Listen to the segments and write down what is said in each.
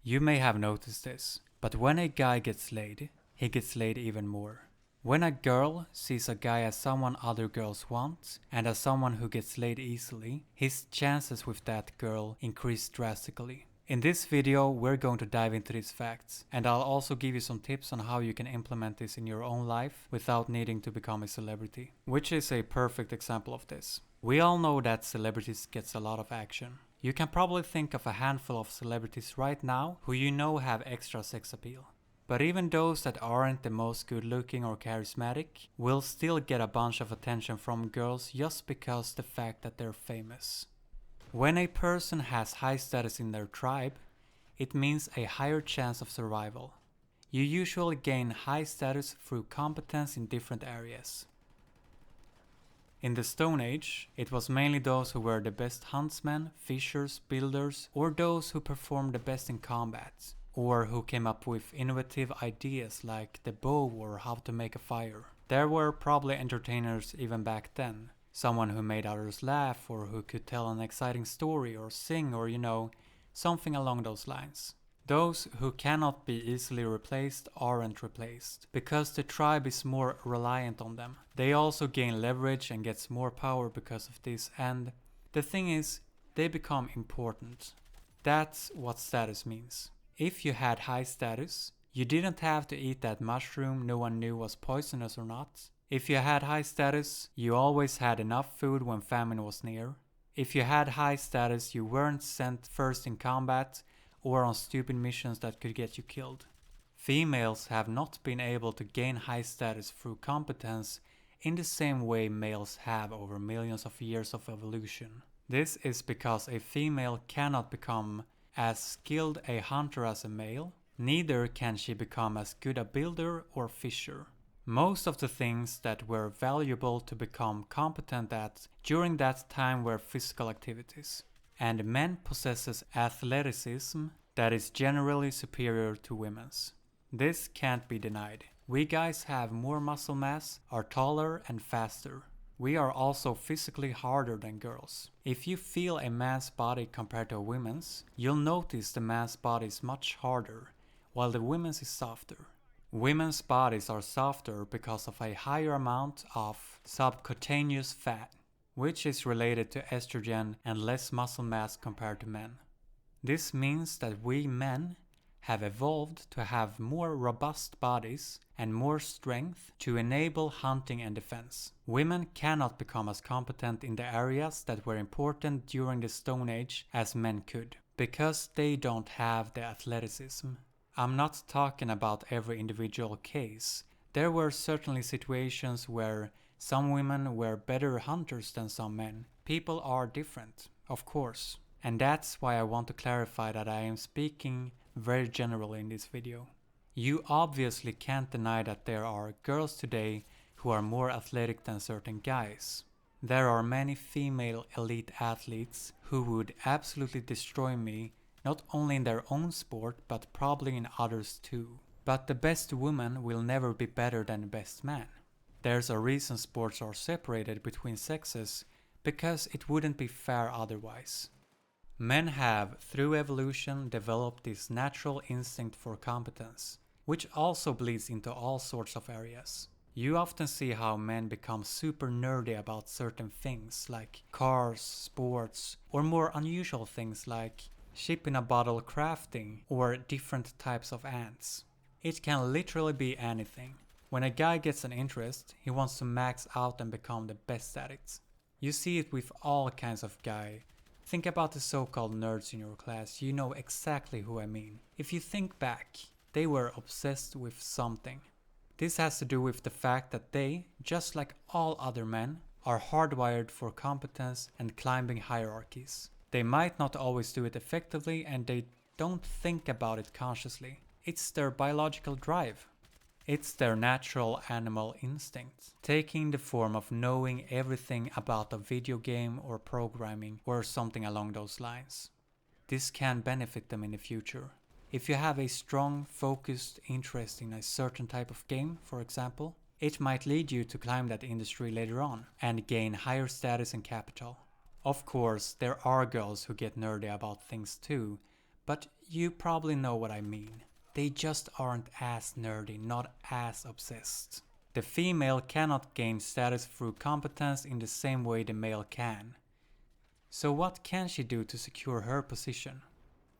You may have noticed this, but when a guy gets laid, he gets laid even more. When a girl sees a guy as someone other girls want and as someone who gets laid easily, his chances with that girl increase drastically. In this video, we're going to dive into these facts, and I'll also give you some tips on how you can implement this in your own life without needing to become a celebrity, which is a perfect example of this. We all know that celebrities gets a lot of action. You can probably think of a handful of celebrities right now who you know have extra sex appeal. But even those that aren't the most good looking or charismatic will still get a bunch of attention from girls just because the fact that they're famous. When a person has high status in their tribe, it means a higher chance of survival. You usually gain high status through competence in different areas. In the Stone Age, it was mainly those who were the best huntsmen, fishers, builders, or those who performed the best in combat, or who came up with innovative ideas like the bow or how to make a fire. There were probably entertainers even back then. Someone who made others laugh, or who could tell an exciting story, or sing, or something along those lines. Those who cannot be easily replaced aren't replaced, because the tribe is more reliant on them. They also gain leverage and gets more power because of this, and the thing is, they become important. That's what status means. If you had high status, you didn't have to eat that mushroom no one knew was poisonous or not. If you had high status, you always had enough food when famine was near. If you had high status, you weren't sent first in combat or on stupid missions that could get you killed. Females have not been able to gain high status through competence in the same way males have over millions of years of evolution. This is because a female cannot become as skilled a hunter as a male, neither can she become as good a builder or fisher. Most of the things that were valuable to become competent at during that time were physical activities, and men possesses athleticism that is generally superior to women's. This can't be denied. We guys have more muscle mass, are taller and faster. We are also physically harder than girls. If you feel a man's body compared to a woman's, you'll notice the man's body is much harder, while the women's is softer. Women's bodies are softer because of a higher amount of subcutaneous fat, which is related to estrogen and less muscle mass compared to men. This means that we men have evolved to have more robust bodies and more strength to enable hunting and defense. Women cannot become as competent in the areas that were important during the Stone Age as men could, because they don't have the athleticism. I'm not talking about every individual case. There were certainly situations where some women were better hunters than some men. People are different, of course. And that's why I want to clarify that I am speaking very generally in this video. You obviously can't deny that there are girls today who are more athletic than certain guys. There are many female elite athletes who would absolutely destroy me, not only in their own sport, but probably in others too. But the best woman will never be better than the best man. There's a reason sports are separated between sexes, because it wouldn't be fair otherwise. Men have, through evolution, developed this natural instinct for competence, which also bleeds into all sorts of areas. You often see how men become super nerdy about certain things like cars, sports, or more unusual things like ship in a bottle crafting or different types of ants. It can literally be anything. When a guy gets an interest, he wants to max out and become the best at it. You see it with all kinds of guys. Think about the so-called nerds in your class, you know exactly who I mean. If you think back, they were obsessed with something. This has to do with the fact that they, just like all other men, are hardwired for competence and climbing hierarchies. They might not always do it effectively, and they don't think about it consciously. It's their biological drive. It's their natural animal instinct, taking the form of knowing everything about a video game or programming or something along those lines. This can benefit them in the future. If you have a strong, focused interest in a certain type of game, for example, it might lead you to climb that industry later on and gain higher status and capital. Of course, there are girls who get nerdy about things too, but you probably know what I mean. They just aren't as nerdy, not as obsessed. The female cannot gain status through competence in the same way the male can. So what can she do to secure her position?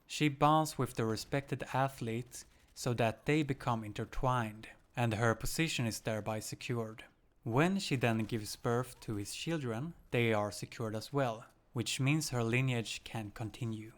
She bonds with the respected athlete so that they become intertwined, and her position is thereby secured. When she then gives birth to his children, they are secured as well, which means her lineage can continue.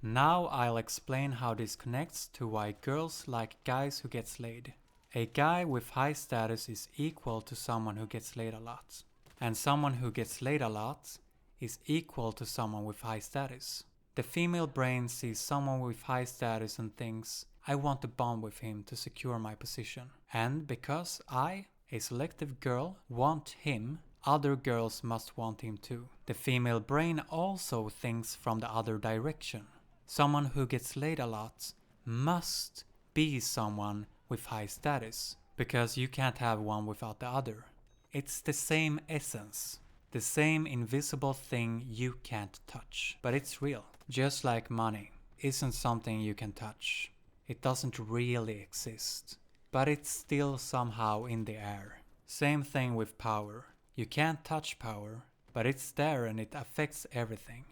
Now I'll explain how this connects to why girls like guys who gets laid. A guy with high status is equal to someone who gets laid a lot, and someone who gets laid a lot is equal to someone with high status. The female brain sees someone with high status and thinks, I want to bond with him to secure my position. And because I, a selective girl, want him, other girls must want him too. The female brain also thinks from the other direction. Someone who gets laid a lot must be someone with high status, because you can't have one without the other. It's the same essence, the same invisible thing you can't touch, but it's real. Just like money isn't something you can touch. It doesn't really exist, but it's still somehow in the air. Same thing with power. You can't touch power, but it's there and it affects everything.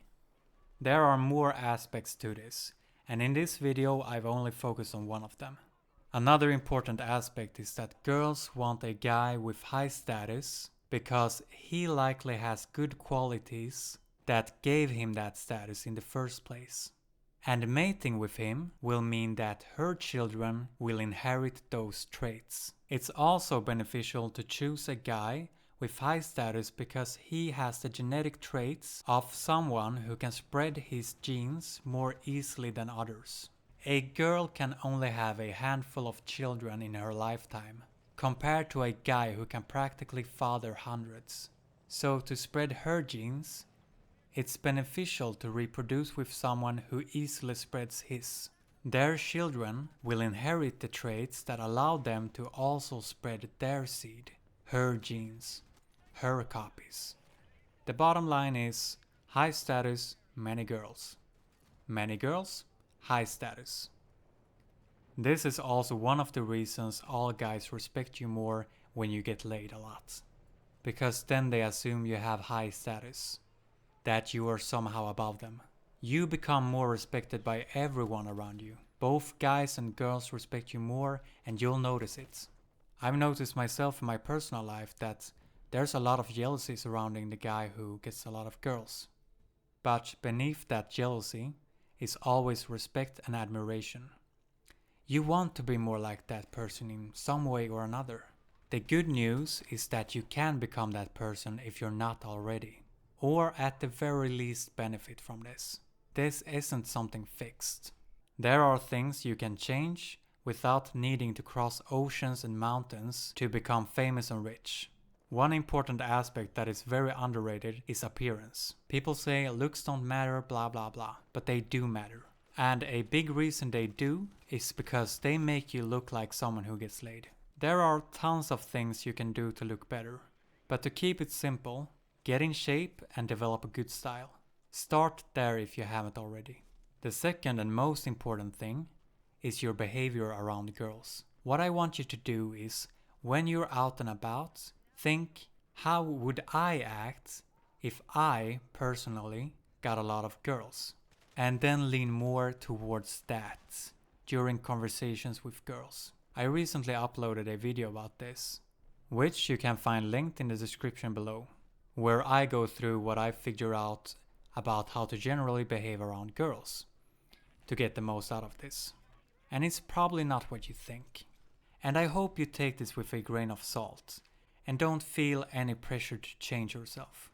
There are more aspects to this, and in this video I've only focused on one of them. Another important aspect is that girls want a guy with high status because he likely has good qualities that gave him that status in the first place. And mating with him will mean that her children will inherit those traits. It's also beneficial to choose a guy with high status because he has the genetic traits of someone who can spread his genes more easily than others. A girl can only have a handful of children in her lifetime, compared to a guy who can practically father hundreds. So to spread her genes, it's beneficial to reproduce with someone who easily spreads his. Their children will inherit the traits that allow them to also spread their seed, her genes, her copies. The bottom line is high status, many girls. Many girls, high status. This is also one of the reasons all guys respect you more when you get laid a lot. Because then they assume you have high status, that you are somehow above them. You become more respected by everyone around you. Both guys and girls respect you more and you'll notice it. I've noticed myself in my personal life that there's a lot of jealousy surrounding the guy who gets a lot of girls. But beneath that jealousy is always respect and admiration. You want to be more like that person in some way or another. The good news is that you can become that person if you're not already, or at the very least benefit from this. This isn't something fixed. There are things you can change without needing to cross oceans and mountains to become famous and rich. One important aspect that is very underrated is appearance. People say looks don't matter, blah blah blah, but they do matter. And a big reason they do is because they make you look like someone who gets laid. There are tons of things you can do to look better, but to keep it simple, get in shape and develop a good style. Start there if you haven't already. The second and most important thing is your behavior around girls. What I want you to do is, when you're out and about, think, how would I act if I, personally, got a lot of girls? And then lean more towards that during conversations with girls. I recently uploaded a video about this, which you can find linked in the description below, where I go through what I figure out about how to generally behave around girls to get the most out of this. And it's probably not what you think. And I hope you take this with a grain of salt and don't feel any pressure to change yourself.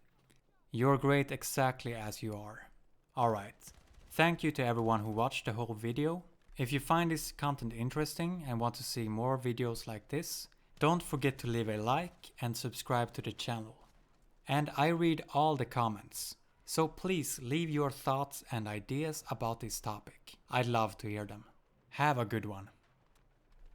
You're great exactly as you are. Alright, thank you to everyone who watched the whole video. If you find this content interesting and want to see more videos like this, don't forget to leave a like and subscribe to the channel. And I read all the comments, so please leave your thoughts and ideas about this topic. I'd love to hear them. Have a good one.